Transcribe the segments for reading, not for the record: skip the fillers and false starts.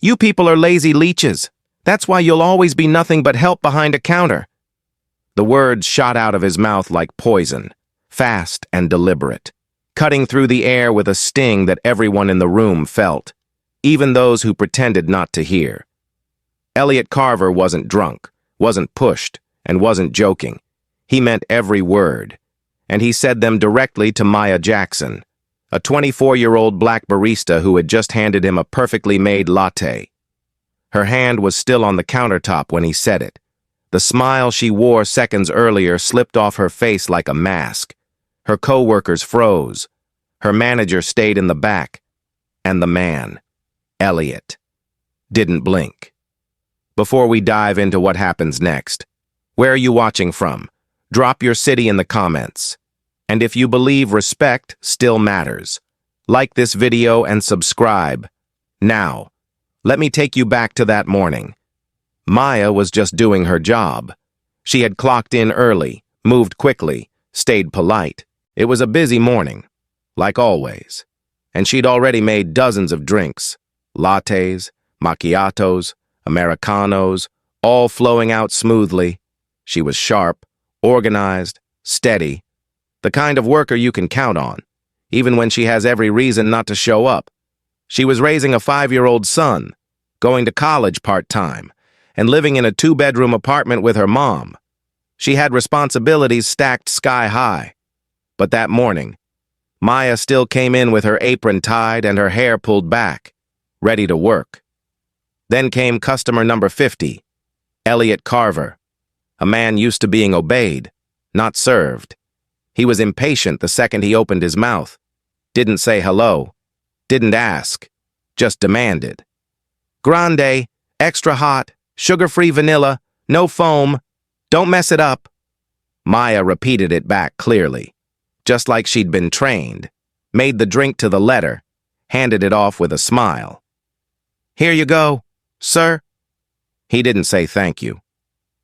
You people are lazy leeches. That's why you'll always be nothing but help behind a counter. The words shot out of his mouth like poison, fast and deliberate, cutting through the air with a sting that everyone in the room felt, even those who pretended not to hear. Elliot Carver wasn't drunk, wasn't pushed, and wasn't joking. He meant every word, and he said them directly to Maya Jackson, a 24-year-old black barista who had just handed him a perfectly made latte. Her hand was still on the countertop when he said it. The smile she wore seconds earlier slipped off her face like a mask. Her co-workers froze. Her manager stayed in the back. And the man, Elliot, didn't blink. Before we dive into what happens next, where are you watching from? Drop your city in the comments. And if you believe respect still matters, like this video and subscribe. Now, let me take you back to that morning. Maya was just doing her job. She had clocked in early, moved quickly, stayed polite. It was a busy morning, like always. And she'd already made dozens of drinks, lattes, macchiatos, Americanos, all flowing out smoothly. She was sharp, organized, steady, the kind of worker you can count on, even when she has every reason not to show up. She was raising a 5-year-old son, going to college part-time, and living in a 2-bedroom apartment with her mom. She had responsibilities stacked sky-high. But that morning, Maya still came in with her apron tied and her hair pulled back, ready to work. Then came customer number 50, Elliot Carver, a man used to being obeyed, not served. He was impatient the second he opened his mouth, didn't say hello, didn't ask, just demanded. Grande, extra hot, sugar-free vanilla, no foam, don't mess it up. Maya repeated it back clearly, just like she'd been trained, made the drink to the letter, handed it off with a smile. Here you go, sir. He didn't say thank you.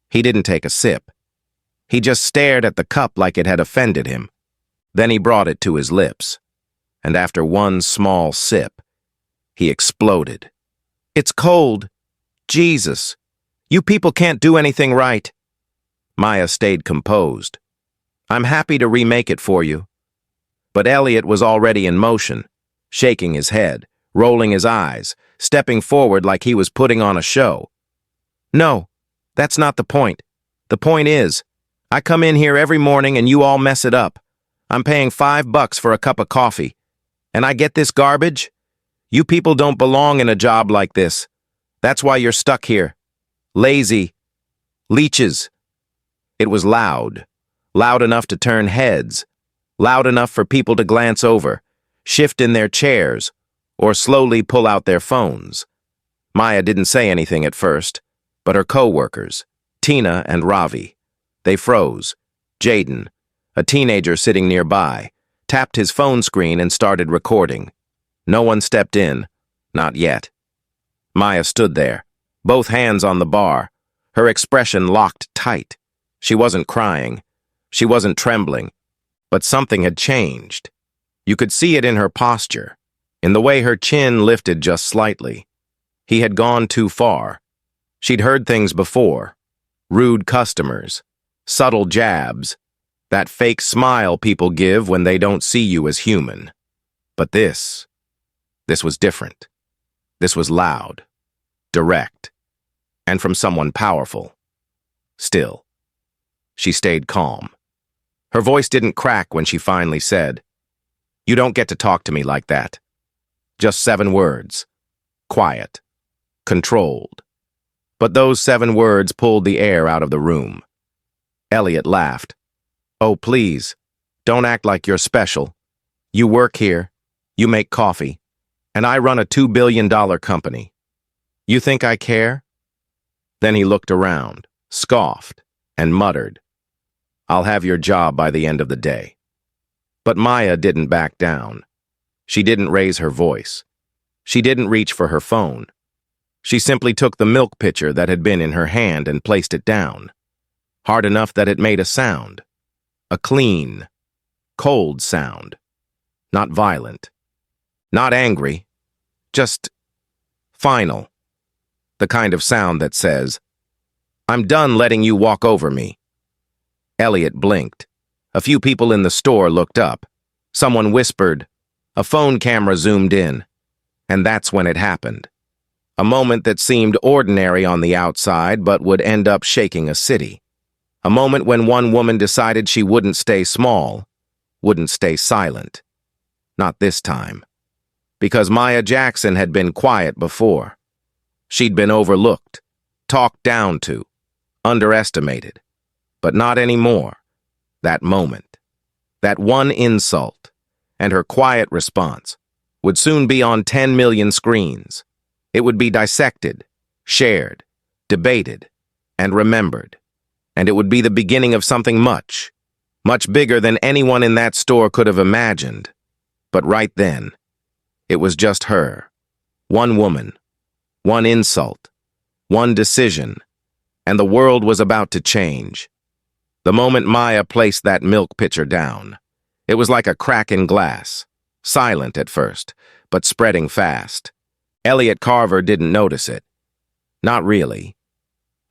He didn't take a sip. He just stared at the cup like it had offended him. Then he brought it to his lips, and after one small sip, he exploded. It's cold. Jesus. You people can't do anything right. Maya stayed composed. I'm happy to remake it for you. But Elliot was already in motion, shaking his head, rolling his eyes, stepping forward like he was putting on a show. No, that's not the point. The point is, I come in here every morning and you all mess it up. I'm paying $5 for a cup of coffee. And I get this garbage? You people don't belong in a job like this. That's why you're stuck here. Lazy. Leeches. It was loud. Loud enough to turn heads. Loud enough for people to glance over, shift in their chairs, or slowly pull out their phones. Maya didn't say anything at first, but her co-workers, Tina and Ravi, they froze. Jaden, a teenager sitting nearby, tapped his phone screen and started recording. No one stepped in, not yet. Maya stood there, both hands on the bar, her expression locked tight. She wasn't crying. She wasn't trembling. But something had changed. You could see it in her posture, in the way her chin lifted just slightly. He had gone too far. She'd heard things before. Rude customers, subtle jabs, that fake smile people give when they don't see you as human. But this was different. This was loud, direct, and from someone powerful. Still, she stayed calm. Her voice didn't crack when she finally said, "You don't get to talk to me like that." Just 7 words. Quiet. Controlled. But those 7 words pulled the air out of the room. Elliot laughed. "Oh, please, don't act like you're special. You work here, you make coffee, and I run a $2 billion company. You think I care?" Then he looked around, scoffed, and muttered, "I'll have your job by the end of the day." But Maya didn't back down. She didn't raise her voice. She didn't reach for her phone. She simply took the milk pitcher that had been in her hand and placed it down, hard enough that it made a sound. A clean, cold sound. Not violent. Not angry. Just final. the kind of sound that says, "I'm done letting you walk over me." Elliot blinked. A few people in the store looked up. Someone whispered. A phone camera zoomed in. And that's when it happened. A moment that seemed ordinary on the outside but would end up shaking a city. A moment when one woman decided she wouldn't stay small, wouldn't stay silent. Not this time. Because Maya Jackson had been quiet before. She'd been overlooked, talked down to, underestimated. But not anymore. That moment, that one insult, and her quiet response would soon be on 10 million screens. It would be dissected, shared, debated, and remembered. And it would be the beginning of something much, much bigger than anyone in that store could have imagined. But right then, it was just her. One woman, one insult, one decision, and the world was about to change. The moment Maya placed that milk pitcher down, it was like a crack in glass, silent at first, but spreading fast. Elliot Carver didn't notice it. Not really.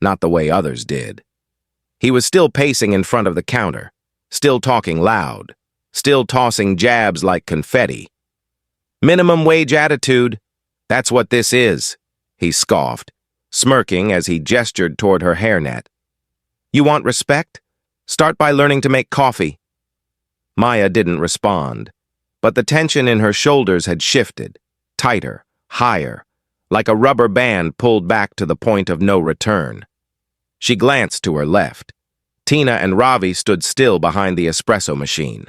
Not the way others did. He was still pacing in front of the counter, still talking loud, still tossing jabs like confetti. "Minimum wage attitude, that's what this is," he scoffed, smirking as he gestured toward her hairnet. "You want respect? Start by learning to make coffee." Maya didn't respond, but the tension in her shoulders had shifted, tighter, higher, like a rubber band pulled back to the point of no return. She glanced to her left. Tina and Ravi stood still behind the espresso machine,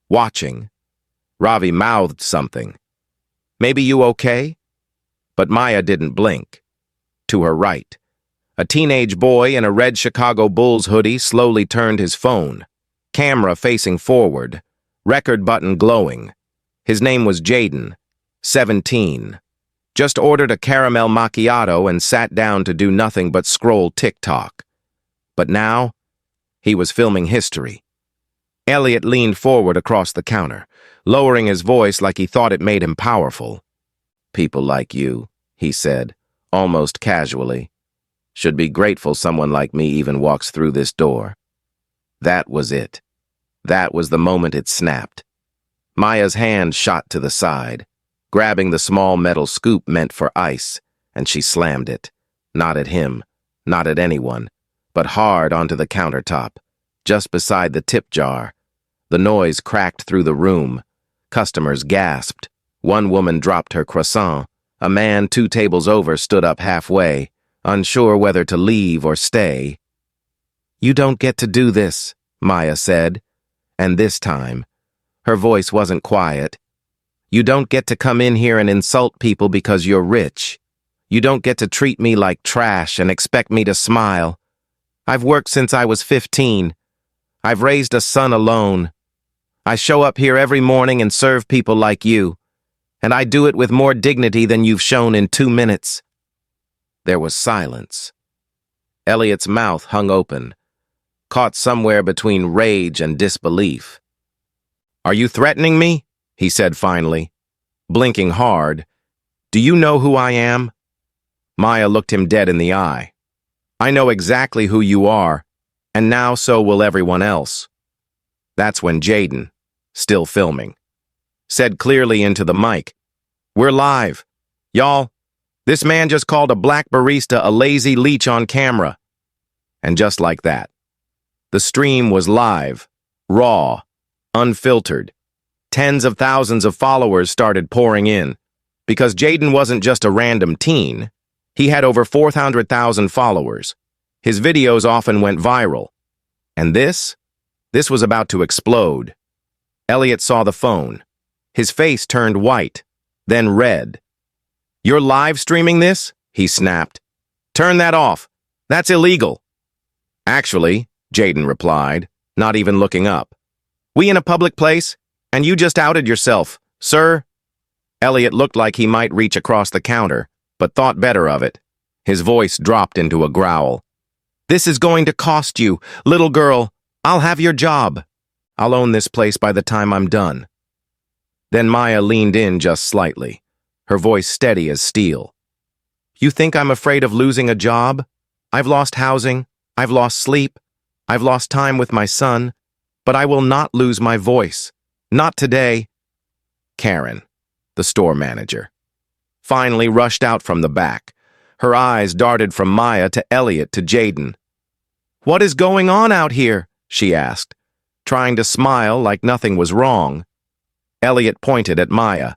watching. Ravi mouthed something. "Maybe you okay?" But Maya didn't blink. To her right, a teenage boy in a red Chicago Bulls hoodie slowly turned his phone, camera facing forward, record button glowing. His name was Jaden, 17. Just ordered a caramel macchiato and sat down to do nothing but scroll TikTok. But now, he was filming history. Elliot leaned forward across the counter, lowering his voice like he thought it made him powerful. "People like you," he said, almost casually, "should be grateful someone like me even walks through this door." That was it. That was the moment it snapped. Maya's hand shot to the side, grabbing the small metal scoop meant for ice, and she slammed it. Not at him, not at anyone, but hard onto the countertop, just beside the tip jar. The noise cracked through the room. Customers gasped. One woman dropped her croissant. A man 2 tables over stood up halfway, unsure whether to leave or stay. "You don't get to do this," Maya said. And this time, her voice wasn't quiet. "You don't get to come in here and insult people because you're rich. You don't get to treat me like trash and expect me to smile. I've worked since I was 15. I've raised a son alone. I show up here every morning and serve people like you. And I do it with more dignity than you've shown in 2 minutes." There was silence. Elliot's mouth hung open, caught somewhere between rage and disbelief. "Are you threatening me?" he said finally, blinking hard. "Do you know who I am?" Maya looked him dead in the eye. "I know exactly who you are, and now so will everyone else." That's when Jaden, still filming, said clearly into the mic, "We're live. Y'all, this man just called a black barista a lazy leech on camera." And just like that, the stream was live, raw, unfiltered. Tens of thousands of followers started pouring in, because Jaden wasn't just a random teen. He had over 400,000 followers. His videos often went viral. And this was about to explode. Elliot saw the phone. His face turned white, then red. "You're live streaming this?" he snapped. "Turn that off. That's illegal." "Actually," Jaden replied, not even looking up. "We in a public place, and you just outed yourself, sir." Elliot looked like he might reach across the counter, but thought better of it. His voice dropped into a growl. "This is going to cost you, little girl. I'll have your job. I'll own this place by the time I'm done." Then Maya leaned in just slightly, her voice steady as steel. You think I'm afraid of losing a job? I've lost housing, I've lost sleep, I've lost time with my son, but I will not lose my voice. Not today. Karen, the store manager, finally rushed out from the back. Her eyes darted from Maya to Elliot to Jaden. "What is going on out here?" she asked, trying to smile like nothing was wrong. Elliot pointed at Maya.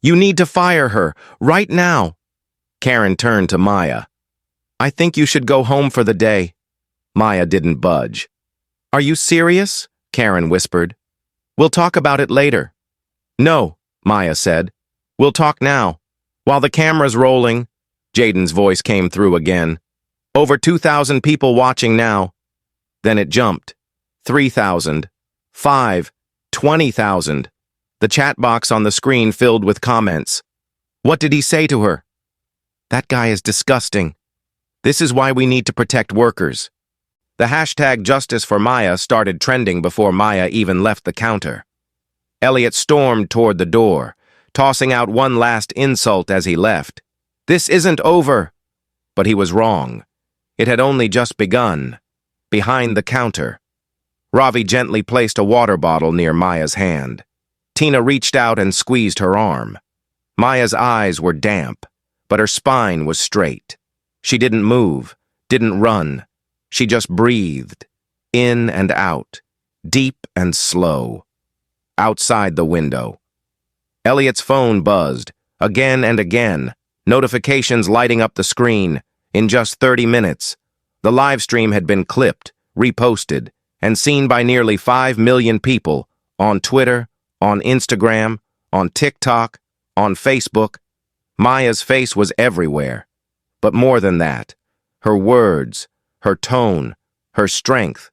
"You need to fire her, right now." Karen turned to Maya. "I think you should go home for the day." Maya didn't budge. "Are you serious?" Karen whispered. "We'll talk about it later." "No," Maya said. "We'll talk now. While the camera's rolling," Jaden's voice came through again. "Over 2,000 people watching now." Then it jumped. 3,000. 5. 20,000. The chat box on the screen filled with comments. "What did he say to her?" "That guy is disgusting. This is why we need to protect workers." The hashtag Justice for Maya started trending before Maya even left the counter. Elliot stormed toward the door, tossing out one last insult as he left. "This isn't over." But he was wrong. It had only just begun. Behind the counter, Ravi gently placed a water bottle near Maya's hand. Tina reached out and squeezed her arm. Maya's eyes were damp, but her spine was straight. She didn't move, didn't run. She just breathed, in and out, deep and slow. Outside the window, Elliot's phone buzzed, again and again, notifications lighting up the screen. In just 30 minutes, the live stream had been clipped, reposted, and seen by nearly 5 million people on Twitter, on Instagram, on TikTok, on Facebook. Maya's face was everywhere. But more than that, her words, her tone, her strength,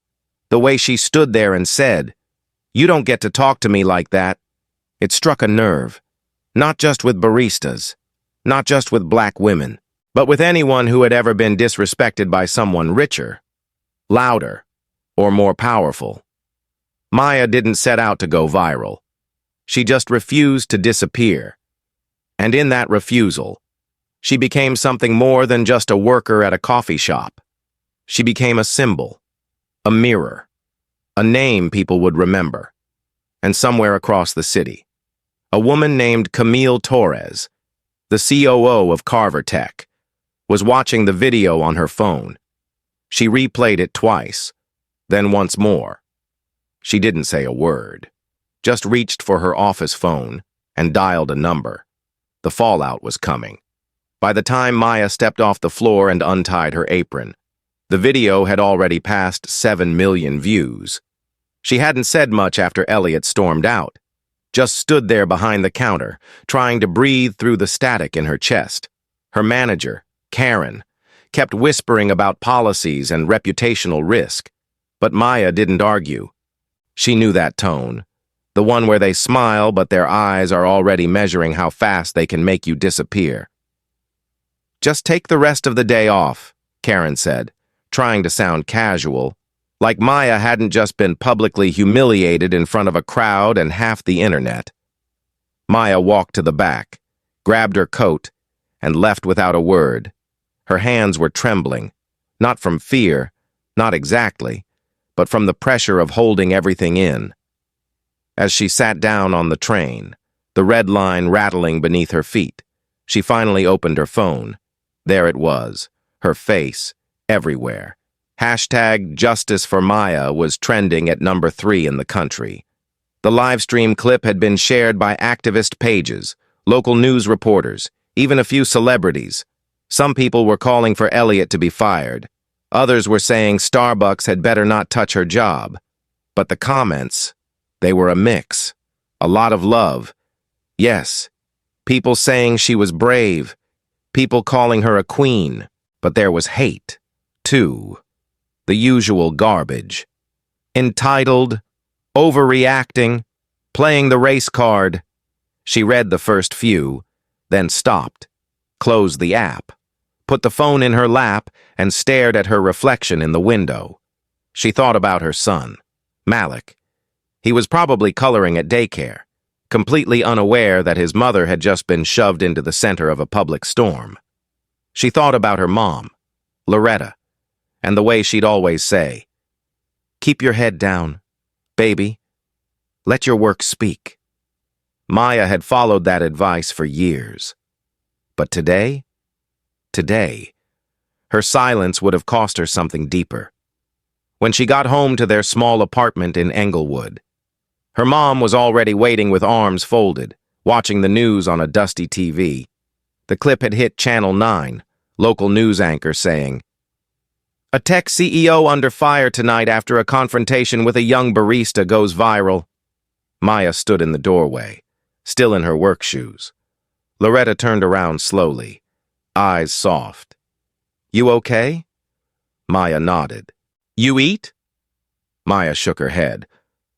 the way she stood there and said, "You don't get to talk to me like that." It struck a nerve, not just with baristas, not just with black women, but with anyone who had ever been disrespected by someone richer, louder, or more powerful. Maya didn't set out to go viral. She just refused to disappear. And in that refusal, she became something more than just a worker at a coffee shop. She became a symbol, a mirror, a name people would remember. And somewhere across the city, a woman named Camille Torres, the COO of Carver Tech, was watching the video on her phone. She replayed it twice, then once more. She didn't say a word, just reached for her office phone and dialed a number. The fallout was coming. By the time Maya stepped off the floor and untied her apron, the video had already passed 7 million views. She hadn't said much after Elliot stormed out, just stood there behind the counter, trying to breathe through the static in her chest. Her manager, Karen, kept whispering about policies and reputational risk, but Maya didn't argue. She knew that tone, the one where they smile but their eyes are already measuring how fast they can make you disappear. "Just take the rest of the day off," Karen said, trying to sound casual, like Maya hadn't just been publicly humiliated in front of a crowd and half the internet. Maya walked to the back, grabbed her coat, and left without a word. Her hands were trembling, not from fear, not exactly, but from the pressure of holding everything in. As she sat down on the train, the red line rattling beneath her feet, she finally opened her phone. There it was, her face, everywhere. Hashtag Justice for Maya was trending at number 3 in the country. The livestream clip had been shared by activist pages, local news reporters, even a few celebrities. Some people were calling for Elliot to be fired. Others were saying Starbucks had better not touch her job. But the comments, they were a mix. A lot of love. Yes, people saying she was brave. People calling her a queen. But there was hate, too. The usual garbage. Entitled, overreacting, playing the race card. She read the first few, then stopped, closed the app, put the phone in her lap, and stared at her reflection in the window. She thought about her son, Malik. He was probably coloring at daycare, completely unaware that his mother had just been shoved into the center of a public storm. She thought about her mom, Loretta, and the way she'd always say, "Keep your head down, baby. Let your work speak." Maya had followed that advice for years. But today, her silence would have cost her something deeper. When she got home to their small apartment in Englewood, her mom was already waiting with arms folded, watching the news on a dusty TV. The clip had hit Channel 9, local news anchor saying, "A tech CEO under fire tonight after a confrontation with a young barista goes viral." Maya stood in the doorway, still in her work shoes. Loretta turned around slowly, eyes soft. "You okay?" Maya nodded. "You eat?" Maya shook her head.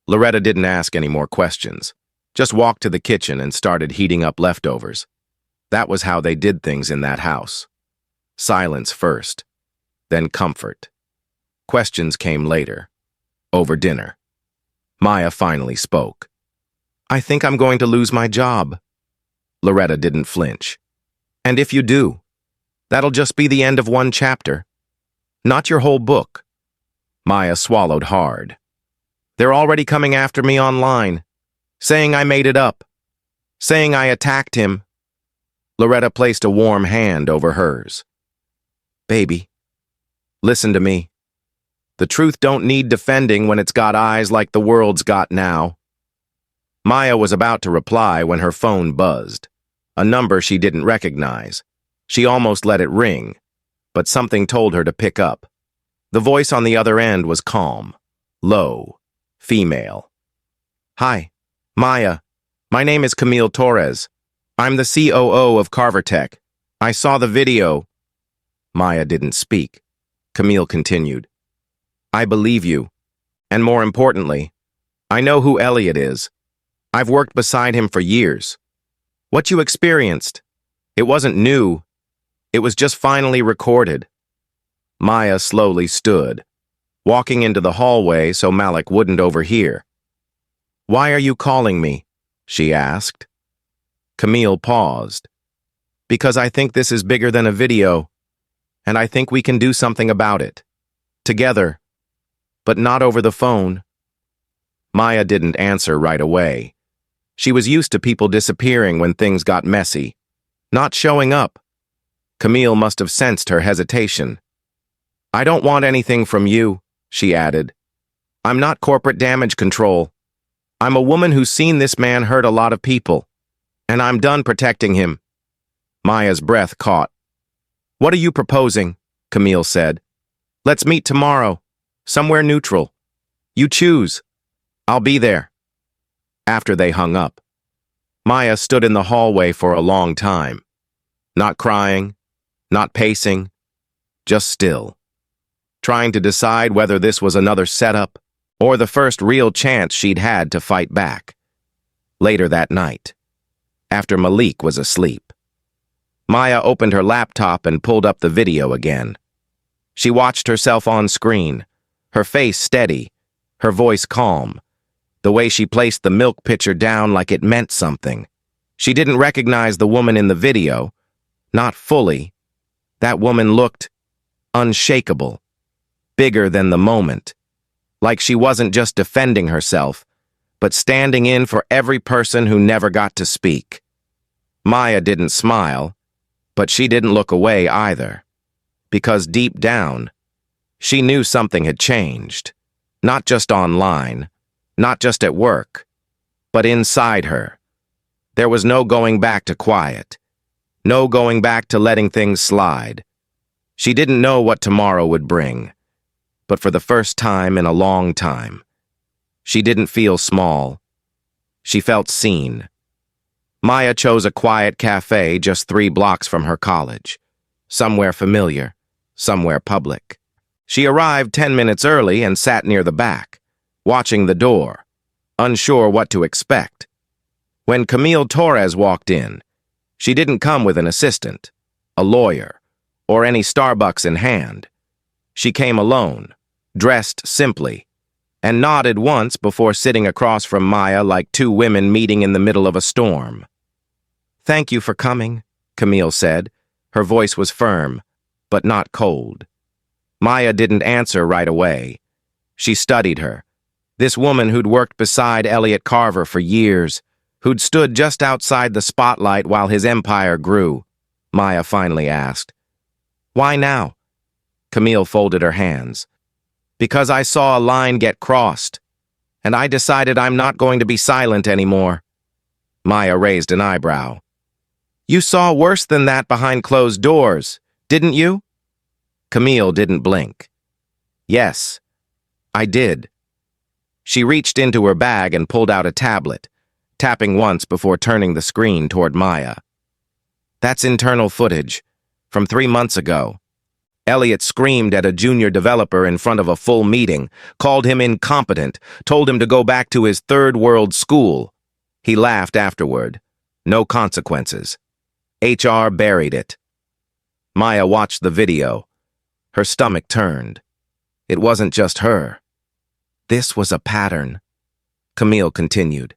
Loretta didn't ask any more questions, just walked to the kitchen and started heating up leftovers. That was how they did things in that house. Silence first, then comfort. Questions came later, over dinner. Maya finally spoke. "I think I'm going to lose my job." Loretta didn't flinch. "And if you do, that'll just be the end of one chapter, not your whole book." Maya swallowed hard. "They're already coming after me online, saying I made it up, saying I attacked him." Loretta placed a warm hand over hers. "Baby, listen to me. The truth don't need defending when it's got eyes like the world's got now." Maya was about to reply when her phone buzzed, a number she didn't recognize. She almost let it ring, but something told her to pick up. The voice on the other end was calm, low, female. "Hi, Maya. My name is Camille Torres. I'm the COO of Carvertech. I saw the video." Maya didn't speak. Camille continued. "I believe you. And more importantly, I know who Elliot is. I've worked beside him for years. What you experienced, it wasn't new. It was just finally recorded." Maya slowly stood, walking into the hallway so Malik wouldn't overhear. "Why are you calling me?" she asked. Camille paused. "Because I think this is bigger than a video, and I think we can do something about it. Together, but not over the phone." Maya didn't answer right away. She was used to people disappearing when things got messy, not showing up. Camille must have sensed her hesitation. "I don't want anything from you," she added. "I'm not corporate damage control. I'm a woman who's seen this man hurt a lot of people, and I'm done protecting him." Maya's breath caught. "What are you proposing?" Camille said. "Let's meet tomorrow, somewhere neutral. You choose. I'll be there." After they hung up, Maya stood in the hallway for a long time, not crying, not pacing, just still, trying to decide whether this was another setup or the first real chance she'd had to fight back. Later that night, after Malik was asleep, Maya opened her laptop and pulled up the video again. She watched herself on screen, her face steady, her voice calm, the way she placed the milk pitcher down like it meant something. She didn't recognize the woman in the video, not fully. That woman looked unshakable, bigger than the moment, like she wasn't just defending herself, but standing in for every person who never got to speak. Maya didn't smile, but she didn't look away either, because deep down, she knew something had changed, not just online, not just at work, but inside her. There was no going back to quiet, no going back to letting things slide. She didn't know what tomorrow would bring, but for the first time in a long time, she didn't feel small. She felt seen. Maya chose a quiet cafe just 3 blocks from her college, somewhere familiar, somewhere public. She arrived 10 minutes early and sat near the back, watching the door, unsure what to expect. When Camille Torres walked in, she didn't come with an assistant, a lawyer, or any Starbucks in hand. She came alone, dressed simply, and nodded once before sitting across from Maya like 2 women meeting in the middle of a storm. "Thank you for coming," Camille said, Her voice was firm, but not cold. Maya didn't answer right away. She studied her. This woman who'd worked beside Elliot Carver for years, who'd stood just outside the spotlight while his empire grew. Maya finally asked. "Why now?" Camille folded her hands. "Because I saw a line get crossed, and I decided I'm not going to be silent anymore." Maya raised an eyebrow. "You saw worse than that behind closed doors, didn't you?" Camille didn't blink. "Yes, I did." She reached into her bag and pulled out a tablet, tapping once before turning the screen toward Maya. "That's internal footage from 3 months ago." Elliot screamed at a junior developer in front of a full meeting, called him incompetent, told him to go back to his third world school. He laughed afterward. No consequences. HR buried it. Maya watched the video. Her stomach turned. It wasn't just her. This was a pattern. Camille continued.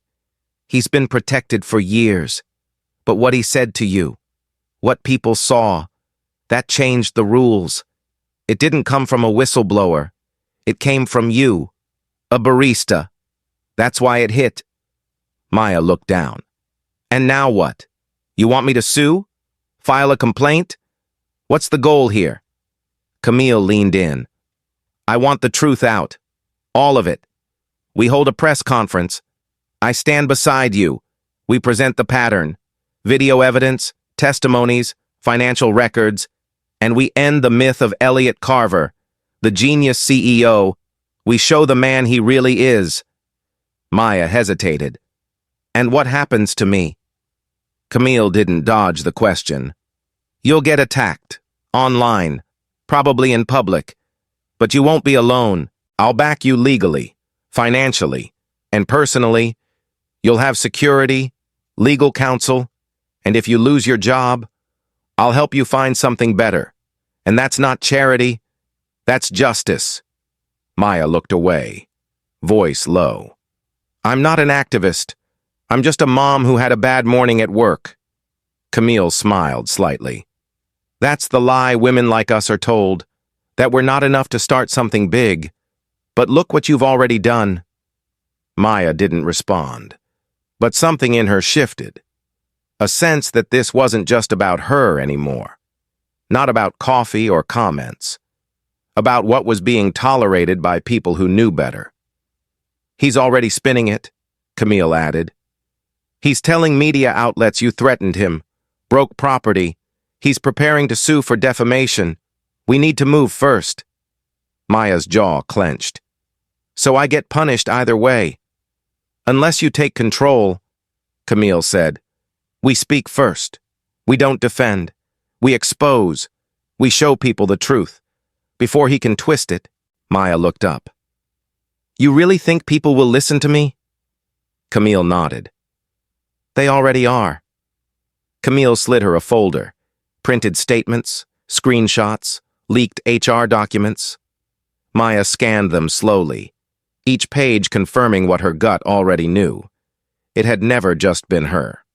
"He's been protected for years. But what he said to you, what people saw, that changed the rules. It didn't come from a whistleblower. It came from you, a barista. That's why it hit." Maya looked down. "And now what? You want me to sue? File a complaint? What's the goal here?" Camille leaned in. "I want the truth out. All of it. We hold a press conference. I stand beside you. We present the pattern, video evidence, testimonies, financial records, and we end the myth of Elliot Carver, the genius CEO. We show the man he really is." Maya hesitated. "And what happens to me?" Camille didn't dodge the question. "You'll get attacked. Online. Probably in public. But you won't be alone. I'll back you legally, financially, and personally. You'll have security, legal counsel, and if you lose your job, I'll help you find something better. And that's not charity, that's justice." Maya looked away, voice low. "I'm not an activist. I'm just a mom who had a bad morning at work." Camille smiled slightly. "That's the lie women like us are told, that we're not enough to start something big. But look what you've already done." Maya didn't respond, but something in her shifted. A sense that this wasn't just about her anymore. Not about coffee or comments. About what was being tolerated by people who knew better. "He's already spinning it," Camille added. "He's telling media outlets you threatened him, broke property. He's preparing to sue for defamation. We need to move first." Maya's jaw clenched. "So I get punished either way." "Unless you take control," Camille said. "We speak first. We don't defend. We expose. We show people the truth. Before he can twist it." Maya looked up. "You really think people will listen to me?" Camille nodded. "They already are." Camille slid her a folder. Printed statements, screenshots, leaked HR documents. Maya scanned them slowly, each page confirming what her gut already knew. It had never just been her.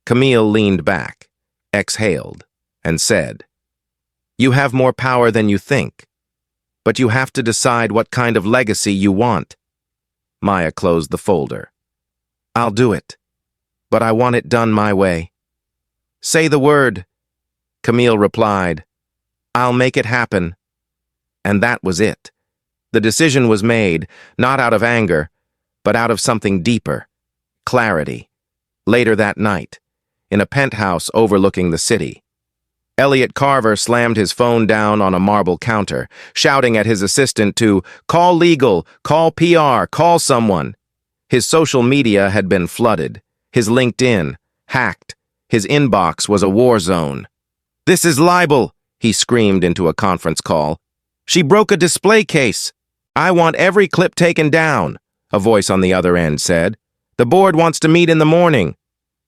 Camille leaned back, exhaled, and said, "You have more power than you think, but you have to decide what kind of legacy you want." Maya closed the folder. "I'll do it, but I want it done my way." "Say the word," Camille replied. "I'll make it happen." And that was it. The decision was made, not out of anger, but out of something deeper. Clarity. Later that night, in a penthouse overlooking the city, Elliot Carver slammed his phone down on a marble counter, shouting at his assistant to call legal, call PR, call someone. His social media had been flooded, his LinkedIn hacked, his inbox was a war zone. "This is libel," he screamed into a conference call. "She broke a display case. I want every clip taken down," a voice on the other end said. "The board wants to meet in the morning.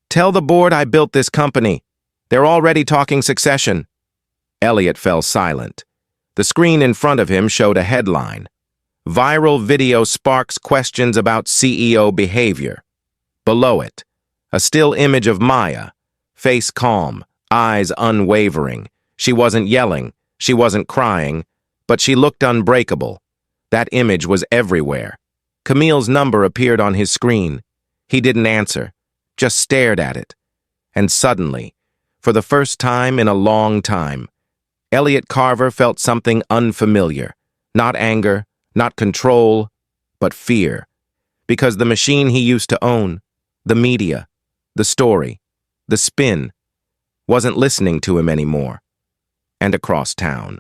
Tell the board I built this company. They're already talking succession." Elliot fell silent. The screen in front of him showed a headline. Viral video sparks questions about CEO behavior. Below it, a still image of Maya, face calm, eyes unwavering. She wasn't yelling, she wasn't crying, but she looked unbreakable. That image was everywhere. Camille's number appeared on his screen. He didn't answer, just stared at it. And suddenly, for the first time in a long time, Elliot Carver felt something unfamiliar. Not anger, not control, but fear. Because the machine he used to own, the media, the story, the spin, wasn't listening to him anymore. And across town.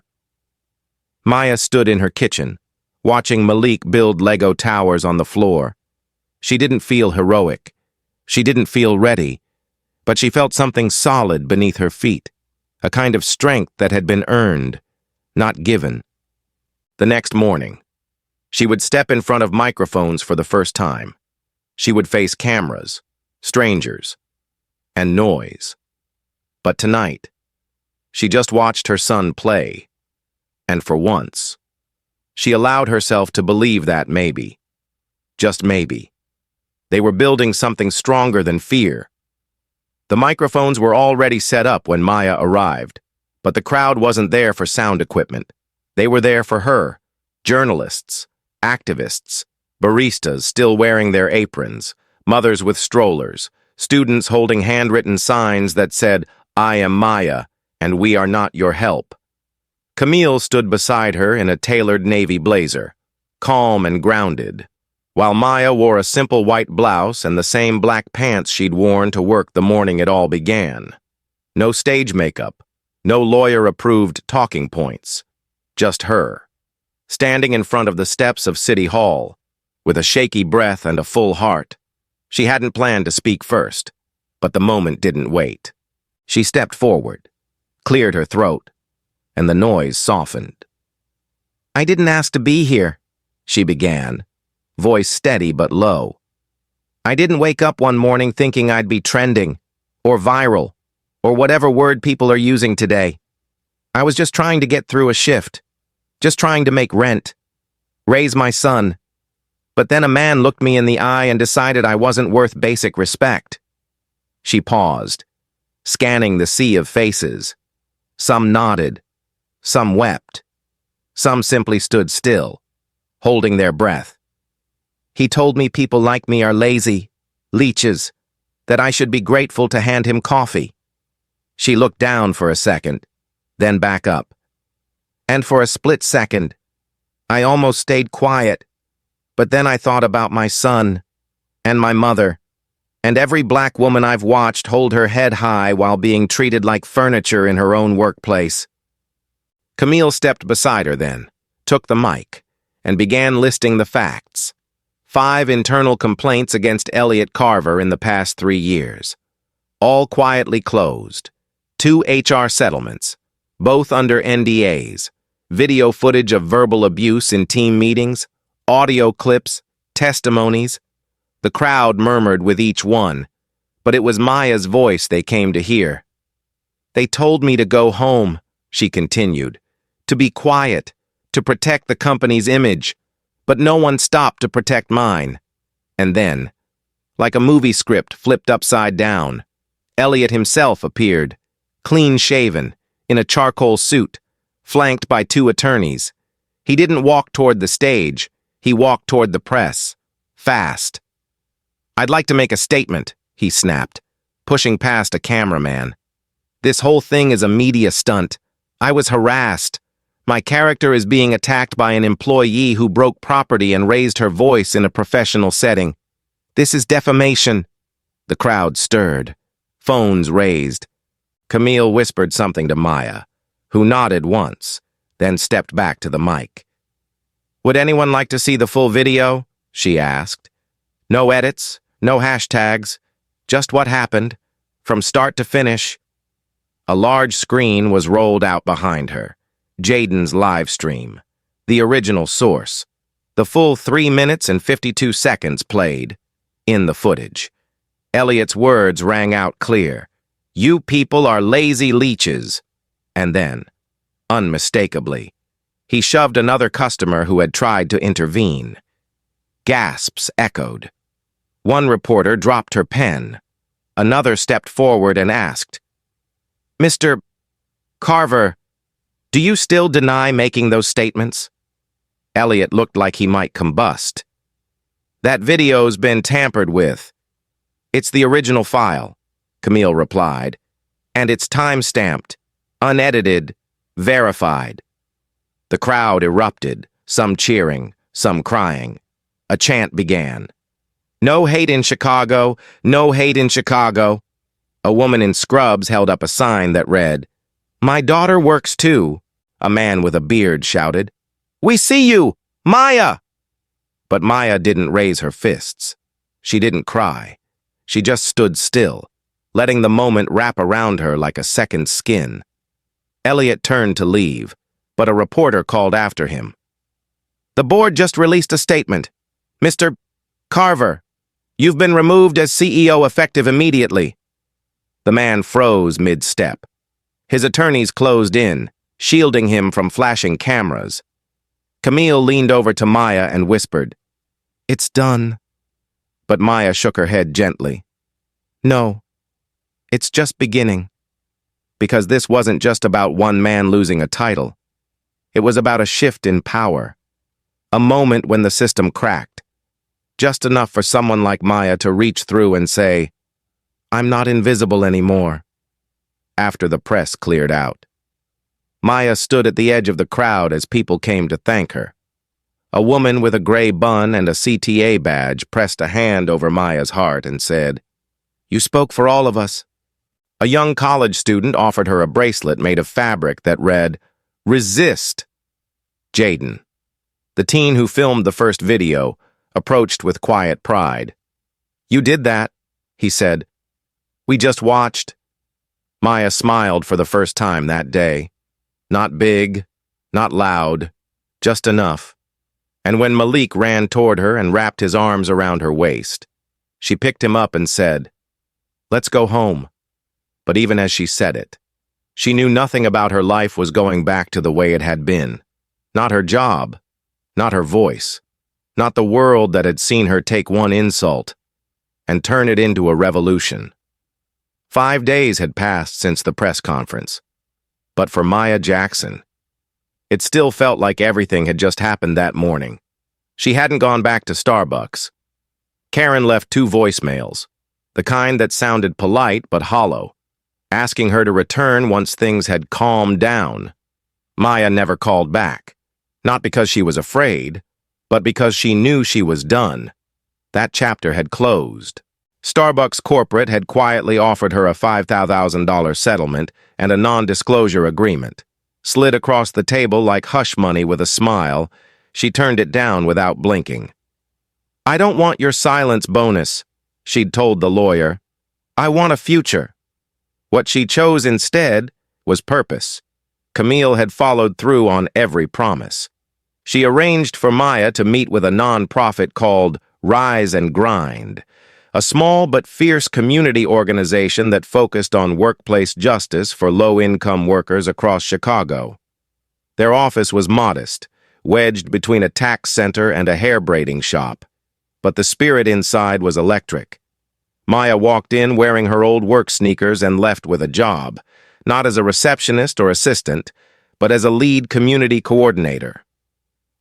Maya stood in her kitchen, watching Malik build Lego towers on the floor. She didn't feel heroic. She didn't feel ready. But she felt something solid beneath her feet, a kind of strength that had been earned, not given. The next morning, she would step in front of microphones for the first time. She would face cameras, strangers, and noise. But tonight, she just watched her son play. And for once, she allowed herself to believe that maybe, just maybe, they were building something stronger than fear. The microphones were already set up when Maya arrived, but the crowd wasn't there for sound equipment. They were there for her, journalists, activists, baristas still wearing their aprons, mothers with strollers, students holding handwritten signs that said, "I am Maya, and we are not your help." Camille stood beside her in a tailored navy blazer, calm and grounded, while Maya wore a simple white blouse and the same black pants she'd worn to work the morning it all began. No stage makeup, no lawyer-approved talking points, just her, standing in front of the steps of City Hall, with a shaky breath and a full heart. She hadn't planned to speak first, but the moment didn't wait. She stepped forward, cleared her throat, and the noise softened. "I didn't ask to be here," she began, voice steady but low. "I didn't wake up one morning thinking I'd be trending, or viral, or whatever word people are using today. I was just trying to get through a shift, just trying to make rent, raise my son. But then a man looked me in the eye and decided I wasn't worth basic respect." She paused, scanning the sea of faces. Some nodded, some wept, some simply stood still, holding their breath. "He told me people like me are lazy, leeches, that I should be grateful to hand him coffee." She looked down for a second, then back up. "And for a split second, I almost stayed quiet, but then I thought about my son, and my mother, and every black woman I've watched hold her head high while being treated like furniture in her own workplace." Camille stepped beside her then, took the mic, and began listing the facts. 5 internal complaints against Elliot Carver in the past 3 years. All quietly closed. 2 HR settlements, both under NDAs. Video footage of verbal abuse in team meetings, audio clips, testimonies. The crowd murmured with each one, but it was Maya's voice they came to hear. "They told me to go home," she continued, "to be quiet, to protect the company's image, but no one stopped to protect mine." And then, like a movie script flipped upside down, Elliot himself appeared, clean-shaven, in a charcoal suit, flanked by 2 attorneys. He didn't walk toward the stage, he walked toward the press, fast. "I'd like to make a statement," he snapped, pushing past a cameraman. "This whole thing is a media stunt. I was harassed. My character is being attacked by an employee who broke property and raised her voice in a professional setting. This is defamation." The crowd stirred, phones raised. Camille whispered something to Maya, who nodded once, then stepped back to the mic. "Would anyone like to see the full video?" she asked. "No edits, no hashtags, just what happened, from start to finish." A large screen was rolled out behind her. Jaden's live stream, the original source. The full 3 minutes and 52 seconds played, in the footage. Elliot's words rang out clear. "You people are lazy leeches." And then, unmistakably, he shoved another customer who had tried to intervene. Gasps echoed. One reporter dropped her pen. Another stepped forward and asked, Mr. Carver, do you still deny making those statements? Elliot looked like he might combust. That video's been tampered with. It's the original file, Camille replied, and it's time-stamped, unedited, verified. The crowd erupted, some cheering, some crying. A chant began. No hate in Chicago, no hate in Chicago. A woman in scrubs held up a sign that read, "My daughter works too," a man with a beard shouted. "We see you! Maya!" But Maya didn't raise her fists. She didn't cry. She just stood still, letting the moment wrap around her like a second skin. Elliot turned to leave, but a reporter called after him. "The board just released a statement. Mr. Carver, you've been removed as CEO effective immediately." The man froze mid-step. His attorneys closed in, shielding him from flashing cameras. Camille leaned over to Maya and whispered, "It's done." But Maya shook her head gently. "No, it's just beginning." Because this wasn't just about one man losing a title. It was about a shift in power. A moment when the system cracked. Just enough for someone like Maya to reach through and say, "I'm not invisible anymore." After the press cleared out, Maya stood at the edge of the crowd as people came to thank her. A woman with a gray bun and a CTA badge pressed a hand over Maya's heart and said, "You spoke for all of us." A young college student offered her a bracelet made of fabric that read, "Resist." Jaden, the teen who filmed the first video, approached with quiet pride. "You did that," he said. "We just watched." Maya smiled for the first time that day. Not big, not loud, just enough. And when Malik ran toward her and wrapped his arms around her waist, she picked him up and said, "Let's go home." But even as she said it, she knew nothing about her life was going back to the way it had been. Not her job, not her voice, not the world that had seen her take one insult and turn it into a revolution. 5 days had passed since the press conference. But for Maya Jackson, it still felt like everything had just happened that morning. She hadn't gone back to Starbucks. Karen left 2 voicemails, the kind that sounded polite but hollow, asking her to return once things had calmed down. Maya never called back, not because she was afraid, but because she knew she was done. That chapter had closed. Starbucks corporate had quietly offered her a $5,000 settlement and a non-disclosure agreement. Slid across the table like hush money with a smile, she turned it down without blinking. "I don't want your silence bonus," she'd told the lawyer. "I want a future." What she chose instead was purpose. Camille had followed through on every promise. She arranged for Maya to meet with a non-profit called Rise and Grind, a small but fierce community organization that focused on workplace justice for low-income workers across Chicago. Their office was modest, wedged between a tax center and a hair-braiding shop, but the spirit inside was electric. Maya walked in wearing her old work sneakers and left with a job, not as a receptionist or assistant, but as a lead community coordinator.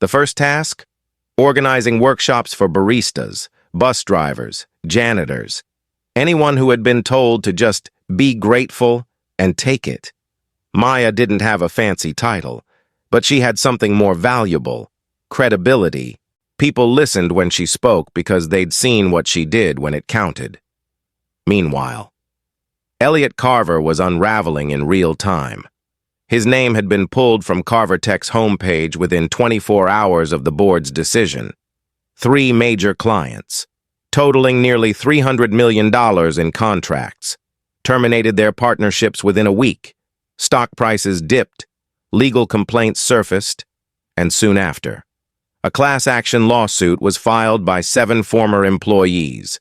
The first task? Organizing workshops for baristas, bus drivers, janitors, anyone who had been told to just be grateful and take it. Maya didn't have a fancy title, but she had something more valuable: credibility. People listened when she spoke because they'd seen what she did when it counted. Meanwhile, Elliot Carver was unraveling in real time. His name had been pulled from Carver Tech's homepage within 24 hours of the board's decision. 3 major clients, totaling nearly $300 million in contracts, terminated their partnerships within a week. Stock prices dipped, legal complaints surfaced, and soon after, a class action lawsuit was filed by 7 former employees.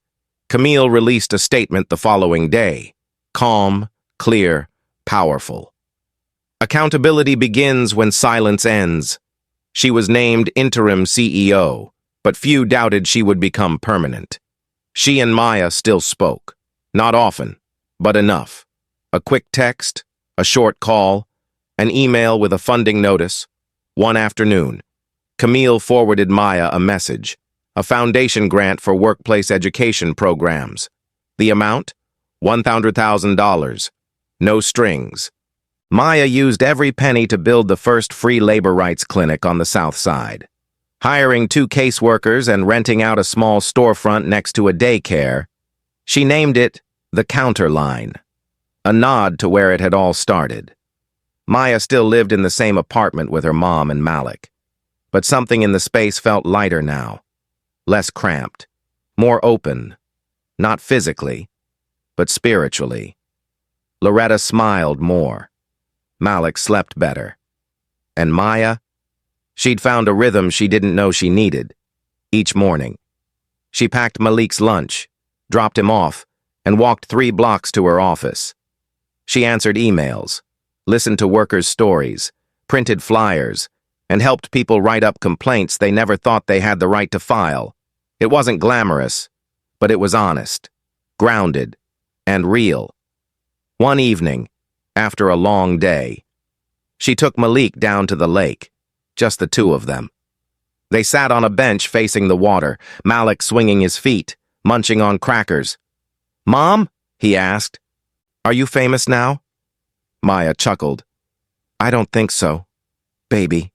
Camille released a statement the following day, calm, clear, powerful. Accountability begins when silence ends. She was named interim CEO, but few doubted she would become permanent. She and Maya still spoke, not often, but enough. A quick text, A short call, an email with a funding notice. One afternoon, Camille forwarded Maya a message, a foundation grant for workplace education programs. The amount? $100,000. No strings. Maya used every penny to build the first free labor rights clinic on the South Side. Hiring 2 caseworkers and renting out a small storefront next to a daycare, she named it the Counter Line, a nod to where it had all started. Maya still lived in the same apartment with her mom and Malik, but something in the space felt lighter now, less cramped, more open, not physically, but spiritually. Loretta smiled more. Malik slept better. And Maya? She'd found a rhythm she didn't know she needed. Each morning, she packed Malik's lunch, dropped him off, and walked 3 blocks to her office. She answered emails, listened to workers' stories, printed flyers, and helped people write up complaints they never thought they had the right to file. It wasn't glamorous, but it was honest, grounded, and real. One evening, after a long day, she took Malik down to the lake, just the 2 of them. They sat on a bench facing the water, Malik swinging his feet, munching on crackers. "Mom?" he asked. "Are you famous now?" Maya chuckled. "I don't think so, baby.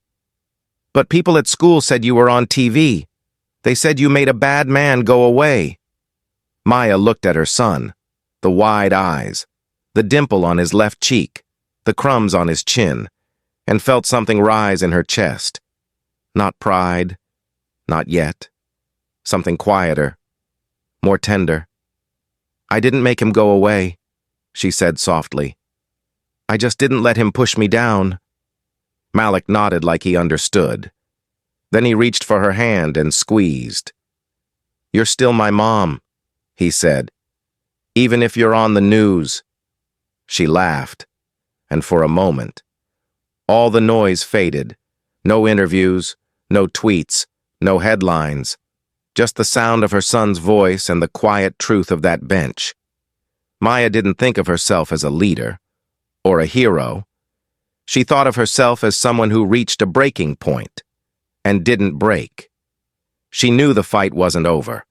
But people at school said you were on TV. They said you made a bad man go away." Maya looked at her son, the wide eyes, the dimple on his left cheek, the crumbs on his chin, and felt something rise in her chest. Not pride, not yet. Something quieter, more tender. "I didn't make him go away," she said softly. "I just didn't let him push me down." Malik nodded like he understood. Then he reached for her hand and squeezed. "You're still my mom," he said. "Even if you're on the news." She laughed, and for a moment, all the noise faded. No interviews, no tweets, no headlines. Just the sound of her son's voice and the quiet truth of that bench. Maya didn't think of herself as a leader or a hero. She thought of herself as someone who reached a breaking point and didn't break. She knew the fight wasn't over.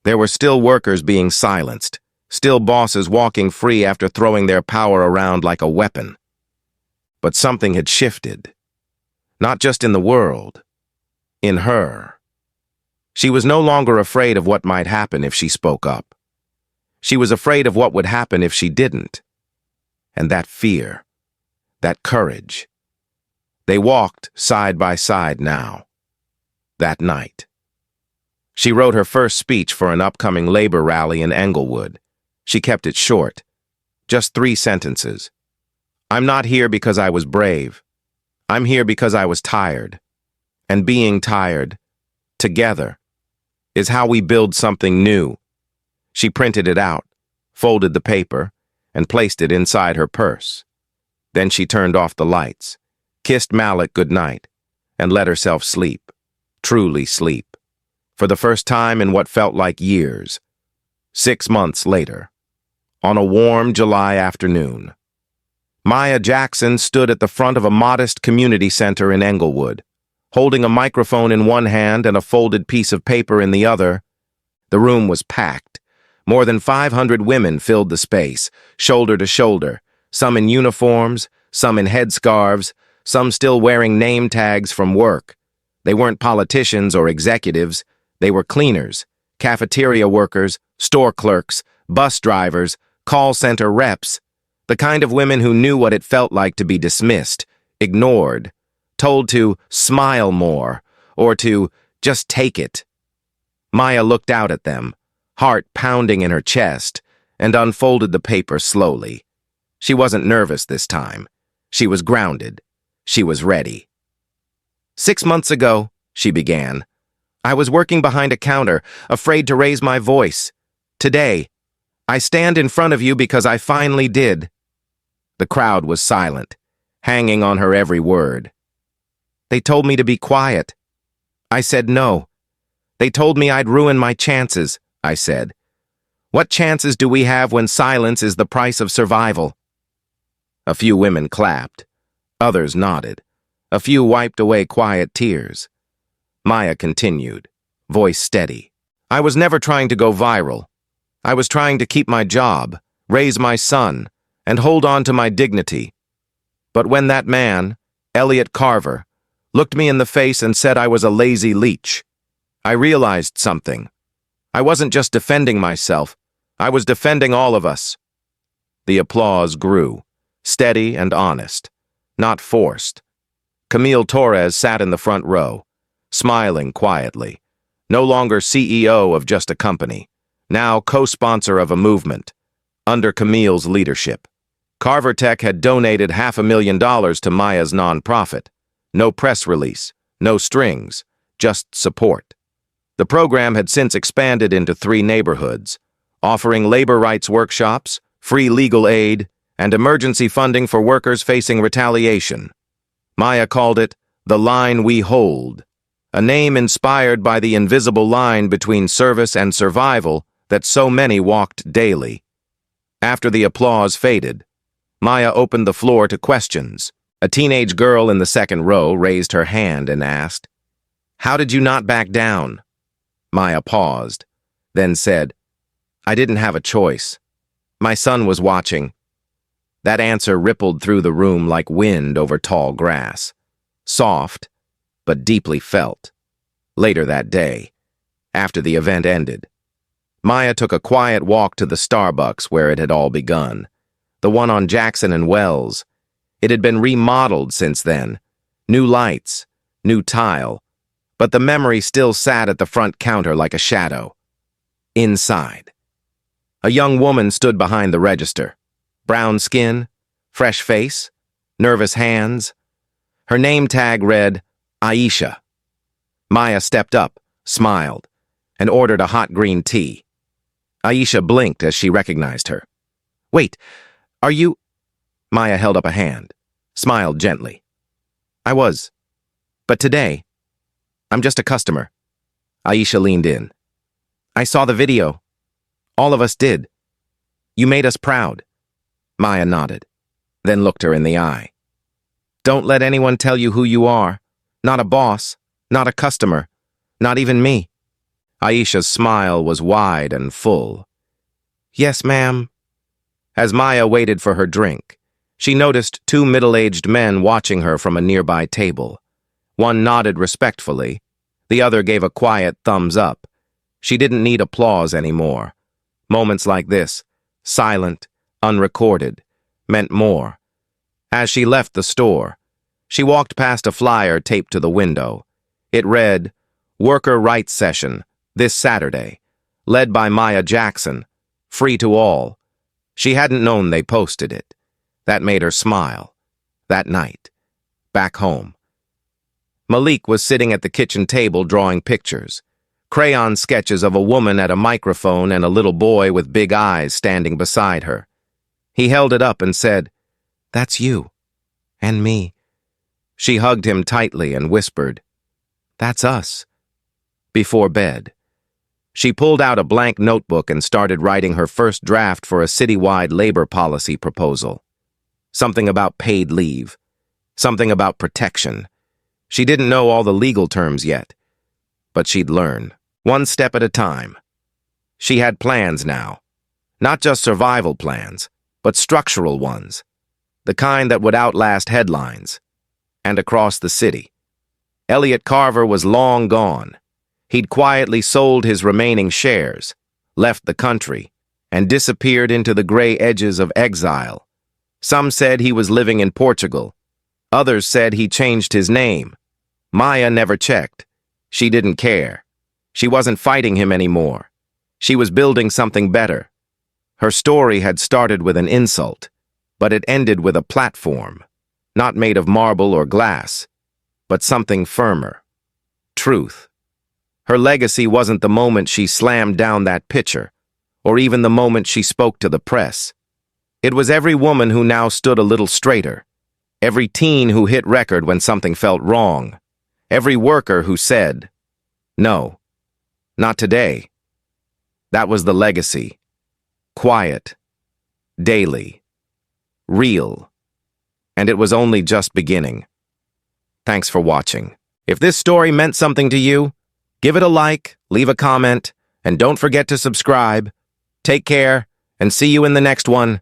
There were still workers being silenced, still bosses walking free after throwing their power around like a weapon. But something had shifted. Not just in the world, in her. She was no longer afraid of what might happen if she spoke up. She was afraid of what would happen if she didn't. And that fear, that courage. They walked side by side now. That night. She wrote her first speech for an upcoming labor rally in Englewood. She kept it short. Just 3 sentences. "I'm not here because I was brave. I'm here because I was tired. And being tired, together, is how we build something new." She printed it out, folded the paper, and placed it inside her purse. Then she turned off the lights, kissed Malik goodnight, and let herself sleep, truly sleep, for the first time in what felt like years. 6 months later, on a warm July afternoon, Maya Jackson stood at the front of a modest community center in Englewood, holding a microphone in one hand and a folded piece of paper in the other. The room was packed. More than 500 women filled the space, shoulder to shoulder, some in uniforms, some in headscarves, some still wearing name tags from work. They weren't politicians or executives. They were cleaners, cafeteria workers, store clerks, bus drivers, call center reps, the kind of women who knew what it felt like to be dismissed, ignored, told to smile more, or to just take it. Maya looked out at them, heart pounding in her chest, and unfolded the paper slowly. She wasn't nervous this time. She was grounded. She was ready. 6 months ago, she began, I was working behind a counter, afraid to raise my voice. Today, I stand in front of you because I finally did. The crowd was silent, hanging on her every word. They told me to be quiet. I said no. They told me I'd ruin my chances, I said. What chances do we have when silence is the price of survival? A few women clapped. Others nodded. A few wiped away quiet tears. Maya continued, voice steady. I was never trying to go viral. I was trying to keep my job, raise my son, and hold on to my dignity. But when that man, Elliot Carver, looked me in the face and said I was a lazy leech, I realized something. I wasn't just defending myself, I was defending all of us. The applause grew, steady and honest, not forced. Camille Torres sat in the front row, smiling quietly, no longer CEO of just a company, now co-sponsor of a movement, under Camille's leadership. Carver Tech had donated $500,000 to Maya's nonprofit. No press release, no strings, just support. The program had since expanded into 3 neighborhoods, offering labor rights workshops, free legal aid, and emergency funding for workers facing retaliation. Maya called it the line we hold, a name inspired by the invisible line between service and survival that so many walked daily. After the applause faded, Maya opened the floor to questions. A teenage girl in the second row raised her hand and asked, "How did you not back down?" Maya paused, then said, "I didn't have a choice. My son was watching." That answer rippled through the room like wind over tall grass, soft, but deeply felt. Later that day, after the event ended, Maya took a quiet walk to the Starbucks where it had all begun, the one on Jackson and Wells. It had been remodeled since then, new lights, new tile, but the memory still sat at the front counter like a shadow. Inside, a young woman stood behind the register, brown skin, fresh face, nervous hands. Her name tag read, Aisha. Maya stepped up, smiled, and ordered a hot green tea. Aisha blinked as she recognized her. "Wait, are you—" Maya held up a hand, smiled gently. "I was. But today, I'm just a customer." Aisha leaned in. "I saw the video. All of us did. You made us proud." Maya nodded, then looked her in the eye. "Don't let anyone tell you who you are. Not a boss, not a customer, not even me." Aisha's smile was wide and full. "Yes, ma'am." As Maya waited for her drink, she noticed 2 middle-aged men watching her from a nearby table. One nodded respectfully. The other gave a quiet thumbs up. She didn't need applause anymore. Moments like this, silent, unrecorded, meant more. As she left the store, she walked past a flyer taped to the window. It read, "Worker Rights Session, this Saturday, led by Maya Jackson, free to all." She hadn't known they posted it. That made her smile. That night, back home. Malik was sitting at the kitchen table drawing pictures, crayon sketches of a woman at a microphone and a little boy with big eyes standing beside her. He held it up and said, "That's you. And me." She hugged him tightly and whispered, "That's us." Before bed, she pulled out a blank notebook and started writing her first draft for a citywide labor policy proposal. Something about paid leave, something about protection. She didn't know all the legal terms yet, but she'd learn, one step at a time. She had plans now, not just survival plans, but structural ones, the kind that would outlast headlines. And across the city, Elliot Carver was long gone. He'd quietly sold his remaining shares, left the country, and disappeared into the gray edges of exile. Some said he was living in Portugal. Others said he changed his name. Maya never checked. She didn't care. She wasn't fighting him anymore. She was building something better. Her story had started with an insult, but it ended with a platform, not made of marble or glass, but something firmer. Truth. Her legacy wasn't the moment she slammed down that pitcher, or even the moment she spoke to the press. It was every woman who now stood a little straighter, every teen who hit record when something felt wrong, every worker who said, "No, not today." That was the legacy. Quiet, daily, real. and it was only just beginning. Thanks for watching. If this story meant something to you, give it a like, leave a comment, and don't forget to subscribe. Take care, and see you in the next one.